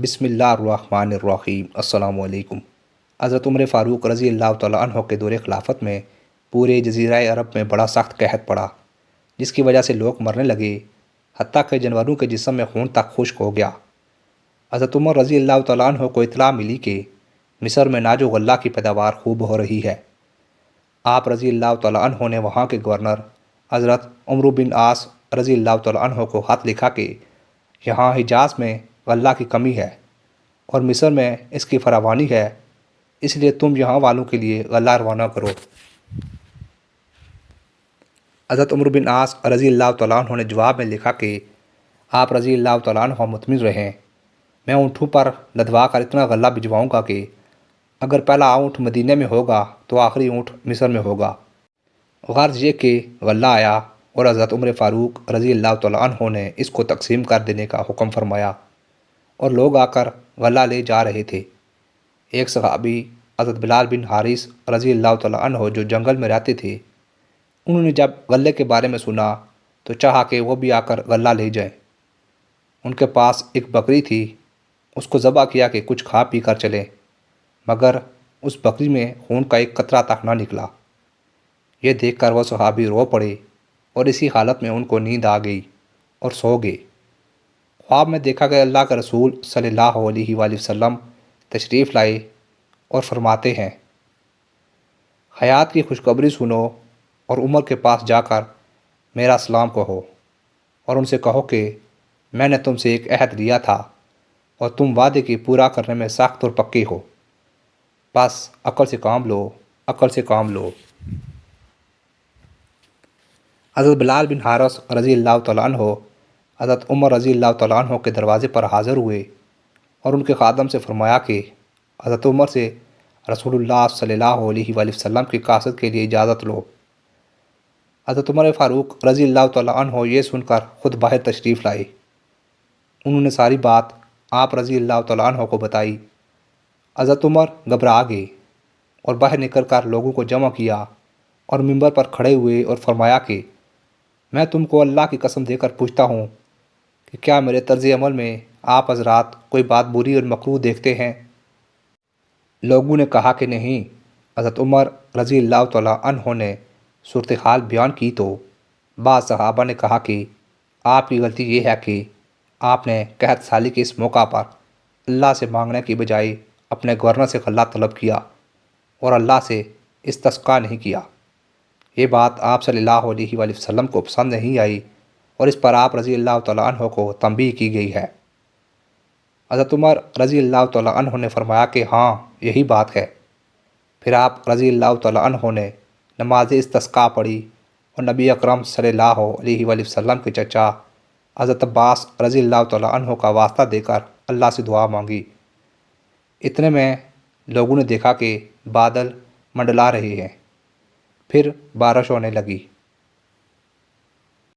بسم اللہ الرحمن الرحیم۔ السلام علیکم۔ حضرت عمر فاروق رضی اللہ تعالیٰ عنہ کے دور خلافت میں پورے جزیرہ عرب میں بڑا سخت قحط پڑا، جس کی وجہ سے لوگ مرنے لگے، حتیٰ کہ جانوروں کے جسم میں خون تک خشک ہو گیا۔ حضرت عمر رضی اللہ تعالیٰ عنہ کو اطلاع ملی کہ مصر میں ناج و غلہ کی پیداوار خوب ہو رہی ہے۔ آپ رضی اللہ تعالیٰ عنہ نے وہاں کے گورنر حضرت عمرو بن عاص رضی اللہ تعالیٰ عنہ کو خط لکھا کہ یہاں حجاز میں غلہ کی کمی ہے اور مصر میں اس کی فراوانی ہے، اس لیے تم یہاں والوں کے لیے غلہ روانہ کرو۔ حضرت عمرو بن عاص رضی اللہ تعالیٰ عنہ نے جواب میں لکھا کہ آپ رضی اللہ تعالیٰ عنہ مطمئن رہیں، میں اونٹوں پر لدوا کر اتنا غلہ بھجواؤں گا کہ اگر پہلا اونٹ مدینہ میں ہوگا تو آخری اونٹ مصر میں ہوگا۔ غرض یہ کہ غلہ آیا اور حضرت عمر فاروق رضی اللہ تعالیٰ عنہ نے اس کو تقسیم کر دینے کا حکم فرمایا اور لوگ آ کر غلہ لے جا رہے تھے۔ ایک صحابی حضرت بلال بن حارث رضی اللہ تعالیٰ عنہ جو جنگل میں رہتے تھے، انہوں نے جب غلے کے بارے میں سنا تو چاہا کہ وہ بھی آ کر غلہ لے جائیں۔ ان کے پاس ایک بکری تھی، اس کو ذبح کیا کہ کچھ کھا پی کر چلیں، مگر اس بکری میں خون کا ایک قطرہ تک نہ نکلا۔ یہ دیکھ کر وہ صحابی رو پڑے اور اسی حالت میں ان کو نیند آ گئی اور سو گئے۔ خواب میں دیکھا کہ اللہ کے رسول صلی اللہ علیہ وآلہ وسلم تشریف لائے اور فرماتے ہیں، حیات کی خوشخبری سنو اور عمر کے پاس جا کر میرا سلام کہو اور ان سے کہو کہ میں نے تم سے ایک عہد لیا تھا اور تم وعدے کی پورا کرنے میں سخت اور پکے ہو، بس عقل سے کام لو، عقل سے کام لو۔ حضرت بلال بن حارث رضی اللہ تعالیٰ عنہ حضرت عمر رضی اللہ تعالیٰ عنہ کے دروازے پر حاضر ہوئے اور ان کے خادم سے فرمایا کہ حضرت عمر سے رسول اللہ صلی اللہ علیہ وآلہ وسلم کی قاصد کے لیے اجازت لو۔ حضرت عمر فاروق رضی اللہ تعالیٰ عنہ یہ سن کر خود باہر تشریف لائے۔ انہوں نے ساری بات آپ رضی اللہ تعالیٰ عنہ کو بتائی۔ حضرت عمر گھبرا گئے اور باہر نکل کر لوگوں کو جمع کیا اور منبر پر کھڑے ہوئے اور فرمایا کہ میں تم کو اللہ کی قسم دے کر پوچھتا ہوں کہ کیا میرے طرز عمل میں آپ حضرات کوئی بات بری اور مکروہ دیکھتے ہیں؟ لوگوں نے کہا کہ نہیں۔ حضرت عمر رضی اللہ تعالیٰ عنہ نے صورتحال بیان کی تو بعض صحابہ نے کہا کہ آپ کی غلطی یہ ہے کہ آپ نے قحط سالی کے اس موقع پر اللہ سے مانگنے کی بجائے اپنے گورنر سے غلہ طلب کیا اور اللہ سے استسقاء نہیں کیا۔ یہ بات آپ صلی اللہ علیہ وآلہ وسلم کو پسند نہیں آئی اور اس پر آپ رضی اللہ تعالیٰ عنہ کو تنبیہ کی گئی ہے۔ حضرت عمر رضی اللہ تعالیٰ عنہ نے فرمایا کہ ہاں یہی بات ہے۔ پھر آپ رضی اللہ تعالیٰ عنہ نے نماز استسقاء پڑھی اور نبی اکرم صلی اللہ علیہ وآلہ وسلم کے چچا حضرت عباس رضی اللہ تعالیٰ عنہ کا واسطہ دے کر اللہ سے دعا مانگی۔ اتنے میں لوگوں نے دیکھا کہ بادل منڈلا رہے ہیں، پھر بارش ہونے لگی۔